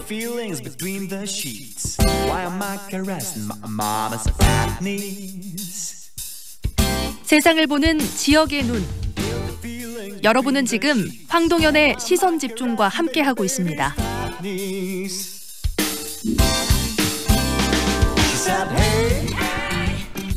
feelings between the sheets. Why am I caressing my mama's fat knees? 세상을 보는 지역의 눈. 여러분은 지금 황동현의 시선 집중과 함께하고 있습니다.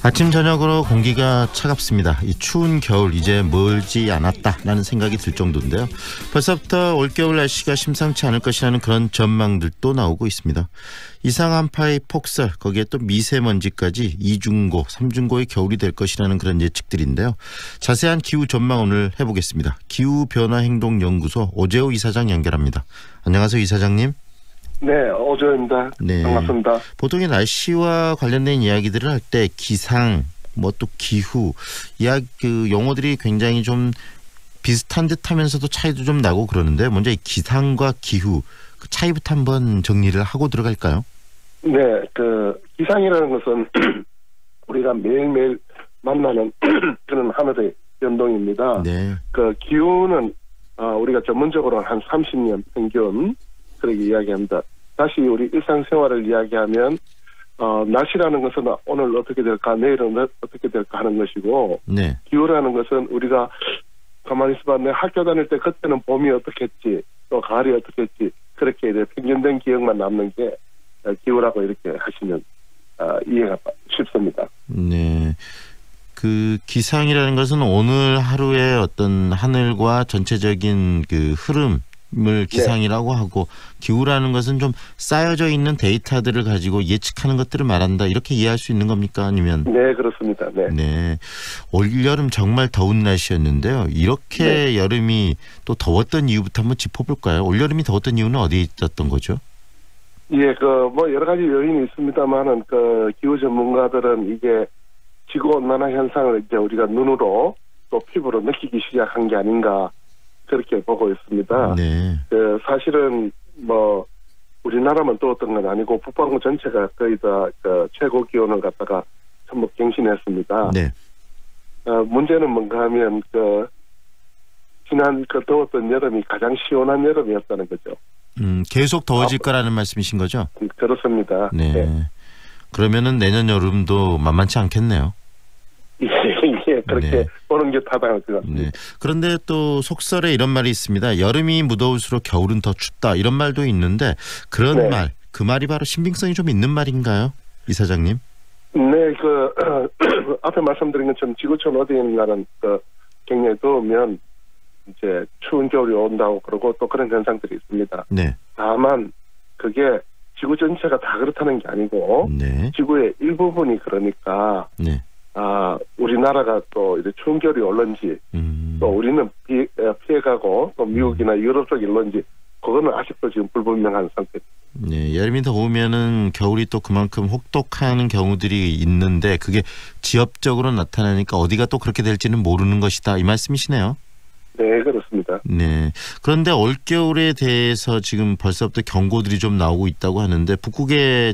아침 저녁으로 공기가 차갑습니다. 이 추운 겨울 이제 멀지 않았다라는 생각이 들 정도인데요. 벌써부터 올겨울 날씨가 심상치 않을 것이라는 그런 전망들도 나오고 있습니다. 이상 한파의 폭설, 거기에 또 미세먼지까지 2중고, 3중고의 겨울이 될 것이라는 그런 예측들인데요. 자세한 기후 전망 오늘 해보겠습니다. 기후변화행동연구소 오재호 이사장 연결합니다. 안녕하세요, 이사장님. 네, 오조입니다. 네. 반갑습니다. 보통의 날씨와 관련된 이야기들을 할 때 기상, 뭐 또 기후, 그 용어들이 굉장히 좀 비슷한 듯하면서도 차이도 좀 나고 그러는데 먼저 이 기상과 기후 그 차이부터 한번 정리를 하고 들어갈까요? 네, 그 기상이라는 것은 우리가 매일매일 만나는 그런 하늘의 변동입니다. 네. 그 기후는 우리가 전문적으로 한 30년 평균 그렇게 이야기합니다. 다시 우리 일상생활을 이야기하면 날씨라는 것은 오늘 어떻게 될까 내일은 어떻게 될까 하는 것이고 네. 기후라는 것은 우리가 가만히 있어봐 내 학교 다닐 때 그때는 봄이 어떻겠지 또 가을이 어떻겠지 그렇게 이제 평균된 기억만 남는 게 기후라고 이렇게 하시면 이해가 쉽습니다. 네. 그 기상이라는 것은 오늘 하루의 어떤 하늘과 전체적인 그 흐름 을 기상이라고 네. 하고 기후라는 것은 좀 쌓여져 있는 데이터들을 가지고 예측하는 것들을 말한다 이렇게 이해할 수 있는 겁니까? 아니면 네 그렇습니다. 네. 네. 올여름 정말 더운 날씨였는데요. 이렇게 네. 여름이 또 더웠던 이유부터 한번 짚어볼까요? 올여름이 더웠던 이유는 어디에 있었던 거죠? 예, 그 뭐 여러 가지 요인이 있습니다만은 그 기후 전문가들은 이게 지구 온난화 현상을 이제 우리가 눈으로 또 피부로 느끼기 시작한 게 아닌가. 그렇게 보고 있습니다. 네. 사실은 뭐 우리나라만 더웠던 건 아니고 북반구 전체가 거의 다 최고 기온을 갖다가 전부 갱신했습니다. 네. 문제는 뭔가 하면 지난 더웠던 여름이 가장 시원한 여름이었다는 거죠. 계속 더워질 거라는 말씀이신 거죠? 그렇습니다. 네. 네. 그러면은 내년 여름도 만만치 않겠네요. 예, 그렇게 네. 보는 게 타당할 것 같습니다. 네. 그런데 또 속설에 이런 말이 있습니다. 여름이 무더울수록 겨울은 더 춥다. 이런 말도 있는데 그런 네. 말, 그 말이 바로 신빙성이 좀 있는 말인가요? 이사장님? 네, 앞에 말씀드린 것처럼 지구촌 어디에 있는가는 굉장히 더우면 이제 추운 겨울이 온다고 그러고 또 그런 현상들이 있습니다. 네. 다만 그게 지구 전체가 다 그렇다는 게 아니고 네. 지구의 일부분이 그러니까 네. 우리나라가 또 이제 추운 겨울이 올런지 또 우리는 피해가고 또 미국이나 유럽 쪽이 올런지 그거는 아직도 지금 불분명한 상태입니다. 네, 여름이 더우면은 겨울이 또 그만큼 혹독한 경우들이 있는데 그게 지역적으로 나타나니까 어디가 또 그렇게 될지는 모르는 것이다 이 말씀이시네요. 네, 그렇습니다. 네. 그런데 올겨울에 대해서 지금 벌써부터 경고들이 좀 나오고 있다고 하는데 북극의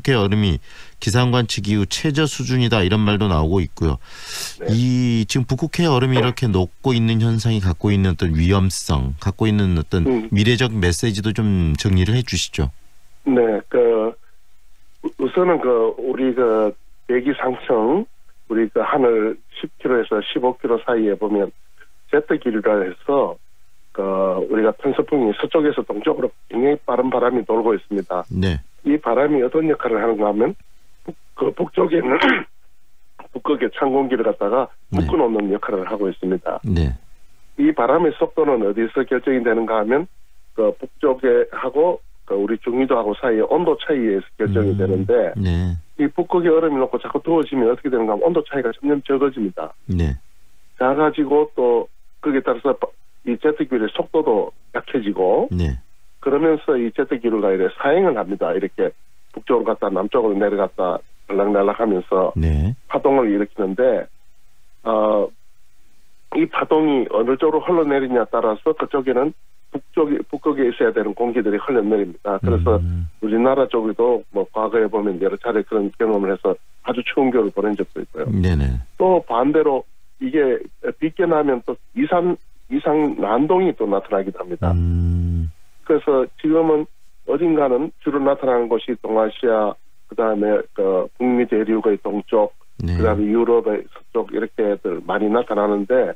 여름이 기상관측 이후 최저 수준이다 이런 말도 나오고 있고요. 네. 지금 북극의 얼음이 이렇게 녹고 있는 현상이 갖고 있는 어떤 위험성, 갖고 있는 어떤 미래적 메시지도 좀 정리를 해 주시죠. 네. 우선은 우리 대기 상층, 우리 하늘 10km에서 15km 사이에 보면 제트기류라 해서 우리가 편서풍이 서쪽에서 동쪽으로 굉장히 빠른 바람이 돌고 있습니다. 네. 이 바람이 어떤 역할을 하는가 하면 북쪽에는 북극의 찬 공기를 갖다가 묶어놓는 역할을 하고 있습니다. 네. 이 바람의 속도는 어디서 결정이 되는가 하면 북쪽에 하고 우리 중위도하고 사이의 온도 차이에서 결정이 되는데 네. 이 북극의 얼음이 녹고 자꾸 더워지면 어떻게 되는가 하면 온도 차이가 점점 적어집니다. 네. 작아지고 또 거기에 따라서 이 제트기류의 속도도 약해지고 네. 그러면서 이 제트기류가 이렇게 사행을 합니다. 이렇게 북쪽으로 갔다 남쪽으로 내려갔다 날락날락하면서 네. 파동을 일으키는데 이 파동이 어느 쪽으로 흘러내리냐에 따라서 그쪽에는 북극에 있어야 되는 공기들이 흘러내립니다. 그래서 우리나라 쪽에도 뭐 과거에 보면 여러 차례 그런 경험을 해서 아주 추운 겨울을 보낸 적도 있고요. 네네. 또 반대로 이게 빗게 나면 또 이상 난동이 또 나타나기도 합니다. 그래서 지금은 어딘가는 주로 나타나는 곳이 동아시아, 그다음에 그 북미 대륙의 동쪽, 네. 그다음에 유럽의 서쪽 이렇게들 많이 나타나는데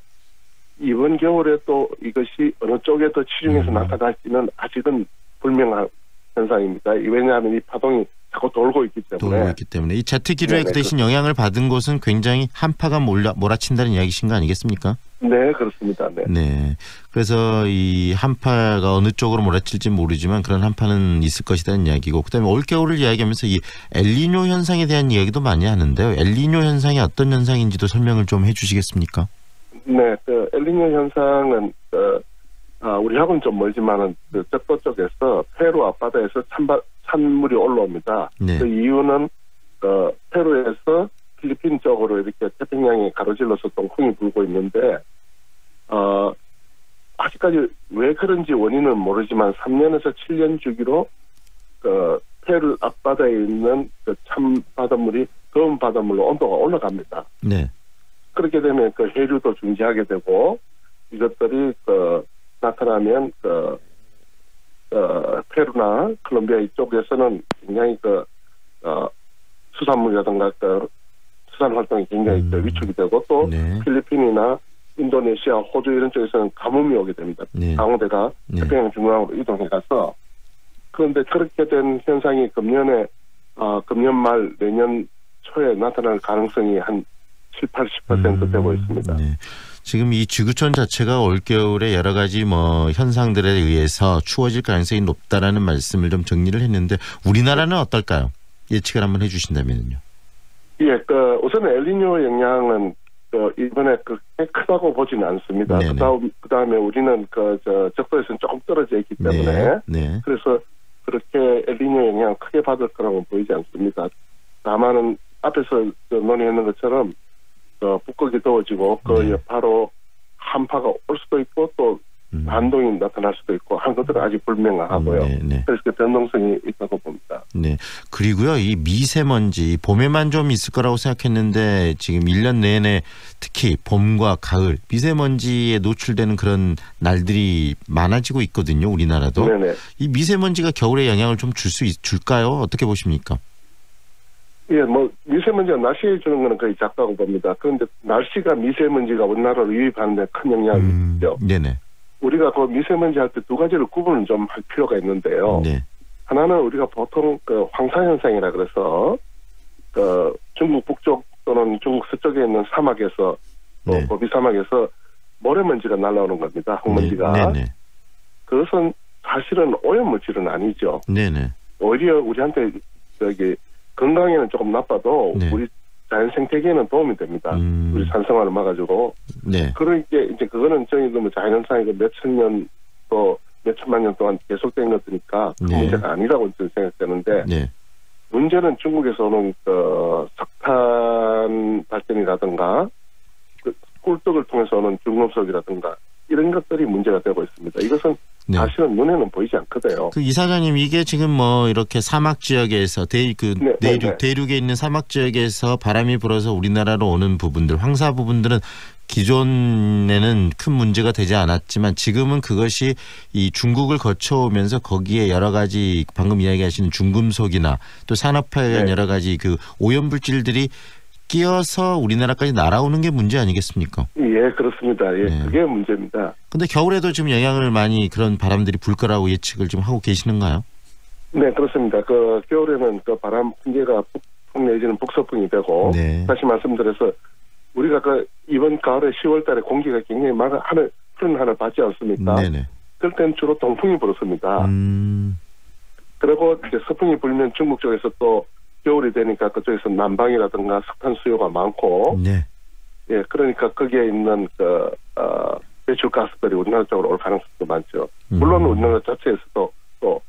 이번 겨울에 또 이것이 어느 쪽에 더 치중해서 나타날지는 아직은 불명한 현상입니다. 왜냐하면 이 파동이 자꾸 돌고 있기 때문에. 이 제트 기류에 그 대신 영향을 받은 곳은 굉장히 한파가 몰아친다는 이야기신 거 아니겠습니까? 네, 그렇습니다. 네. 네. 그래서 이 한파가 어느 쪽으로 몰아칠지 모르지만 그런 한파는 있을 것이라는 이야기고, 그다음에 올겨울을 이야기하면서 이 엘니뇨 현상에 대한 이야기도 많이 하는데요. 엘니뇨 현상이 어떤 현상인지도 설명을 좀 해주시겠습니까? 네, 그 엘니뇨 현상은 우리하고는 좀 멀지만은 그 적도 쪽에서 페루 앞바다에서 산물이 올라옵니다. 네. 그 이유는 페루에서 필리핀 쪽으로 이렇게 태평양이 가로질러서 동풍이 불고 있는데 아직까지 왜 그런지 원인은 모르지만 3년에서 7년 주기로 페루 앞바다에 있는 그 찬 바닷물이 더운 바닷물로 온도가 올라갑니다. 네. 그렇게 되면 그 해류도 중지하게 되고 이것들이 나타나면 페루나 콜롬비아 이쪽에서는 굉장히 수산물이라든가 수산 활동이 굉장히 위축이 되고 또 네. 필리핀이나 인도네시아, 호주 이런 쪽에서는 가뭄이 오게 됩니다. 네. 강원대가 네. 태평양 중앙으로 이동해 가서 그런데 그렇게 된 현상이 금년 말 내년 초에 나타날 가능성이 한 70-80% 되고 있습니다. 네. 지금 이 지구촌 자체가 올겨울에 여러 가지 현상들에 의해서 추워질 가능성이 높다라는 말씀을 좀 정리를 했는데 우리나라는 어떨까요? 예측을 한번 해주신다면요. 예, 우선 엘니뇨 영향은 이번에 그렇게 크다고 보지는 않습니다. 그다음에 우리는 적도에서는 조금 떨어져 있기 때문에 네. 그래서 그렇게 엘니뇨 영향 크게 받을 거라고는 보이지 않습니다. 다만은 앞에서 논의했는 것처럼 북극이 더워지고 네. 바로 한파가 올 수도 있고 또 반동이 나타날 수도 있고 한 것들은 아직 불명하고요. 네. 그래서 그 변동성이 있다고 봅니다. 네. 그리고요, 이 미세먼지 봄에만 좀 있을 거라고 생각했는데 지금 1년 내내 특히 봄과 가을 미세먼지에 노출되는 그런 날들이 많아지고 있거든요. 우리나라도. 네네. 이 미세먼지가 겨울에 영향을 좀 줄까요? 어떻게 보십니까? 예, 미세먼지가 날씨에 주는 거는 거의 작다고 봅니다. 그런데 날씨가 미세먼지가 우리나라를 유입하는 데 큰 영향이 있죠. 네네. 우리가 그 미세먼지 할 때 두 가지를 구분을 좀 할 필요가 있는데요. 네. 하나는 우리가 보통 황사현상이라 그래서 중국 북쪽 또는 중국 서쪽에 있는 사막에서 또 고비 사막에서 모래먼지가 날아오는 겁니다. 흙먼지가. 네네. 그것은 사실은 오염물질은 아니죠. 네네. 오히려 우리한테 건강에는 조금 나빠도 네. 우리 자연 생태계에는 도움이 됩니다. 우리 산성화를 막아주고. 네. 그러니까 이제 그거는 저희도 자연현상이 몇천 년 또 몇천만 년 동안 계속된 것이니까 그 네. 문제가 아니라고 저는 생각되는데 네. 문제는 중국에서 오는 석탄 발전이라든가 꿀떡을 통해서 오는 중금속이라든가 이런 것들이 문제가 되고 있습니다. 이것은 네. 사실은 눈에는 보이지 않거든요. 그 이사장님, 이게 지금 이렇게 사막 지역에서 대륙에 있는 사막 지역에서 바람이 불어서 우리나라로 오는 부분들, 황사 부분들은 기존에는 큰 문제가 되지 않았지만 지금은 그것이 이 중국을 거쳐오면서 거기에 여러 가지 방금 이야기하시는 중금속이나 또 산업화에 의한 여러 가지 그 오염물질들이 끼어서 우리나라까지 날아오는 게 문제 아니겠습니까? 예, 그렇습니다. 예, 네. 그게 문제입니다. 근데 겨울에도 지금 영향을 많이 그런 바람들이 불 거라고 예측을 좀 하고 계시는가요? 네, 그렇습니다. 겨울에는 바람 풍계가 북풍 내지는 북서풍이 되고 네. 다시 말씀드려서 우리가 이번 가을에 10월 달에 공기가 굉장히 푸른 하늘 받지 않습니까? 네네. 그럴 때는 주로 동풍이 불었습니다. 그리고 이제 서풍이 불면 중국 쪽에서 또 겨울이 되니까 그쪽에서 난방이라든가 석탄 수요가 많고, 네. 예, 그러니까 거기에 있는 배출가스들이 우리나라 쪽으로 올 가능성도 많죠. 물론 우리나라 자체에서도 또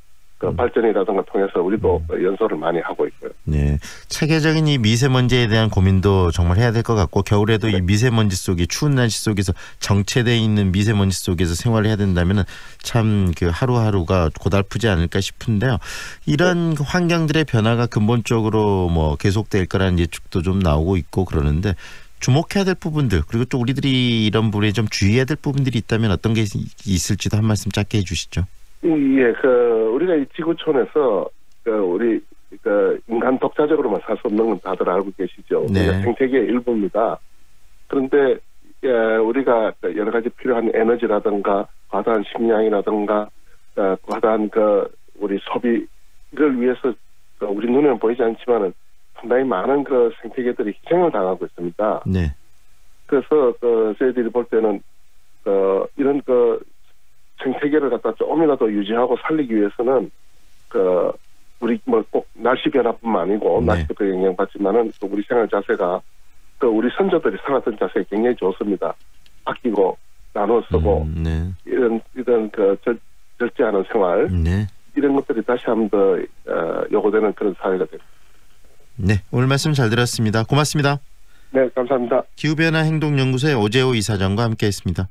발전이라든가 통해서 우리도 연소를 많이 하고 있고요. 네, 체계적인 이 미세먼지에 대한 고민도 정말 해야 될 것 같고 겨울에도 이 미세먼지 속에 추운 날씨 속에서 정체되어 있는 미세먼지 속에서 생활을 해야 된다면은 참 그 하루하루가 고달프지 않을까 싶은데요. 이런 환경들의 변화가 근본적으로 계속될 거라는 예측도 좀 나오고 있고 그러는데 주목해야 될 부분들 그리고 또 우리들이 이런 부분에 좀 주의해야 될 부분들이 있다면 어떤 게 있을지도 한 말씀 짧게 해주시죠. 예, 우리가 이 지구촌에서 우리 인간 독자적으로만 살 수 없는 건 다들 알고 계시죠. 네. 우리가 생태계의 일부입니다. 그런데 우리가 여러 가지 필요한 에너지라든가 과다한 식량이라든가 과다한 우리 소비를 위해서 우리 눈에는 보이지 않지만은 상당히 많은 생태계들이 희생을 당하고 있습니다. 네. 그래서 저희들이 볼 때는 이런 생태계를 갖다 조금이라도 유지하고 살리기 위해서는 우리 꼭 날씨 변화뿐만 아니고 네. 날씨도 영향받지만은 또 우리 생활 자세가 우리 선조들이 살았던 자세가 굉장히 좋습니다. 아끼고 나눠 쓰고 네. 이런 절제하는 생활 네. 이런 것들이 다시 한 번 더 요구되는 그런 사회가 됩니다. 네. 오늘 말씀 잘 들었습니다. 고맙습니다. 네, 감사합니다. 기후변화 행동연구소의 오재호 이사장과 함께했습니다.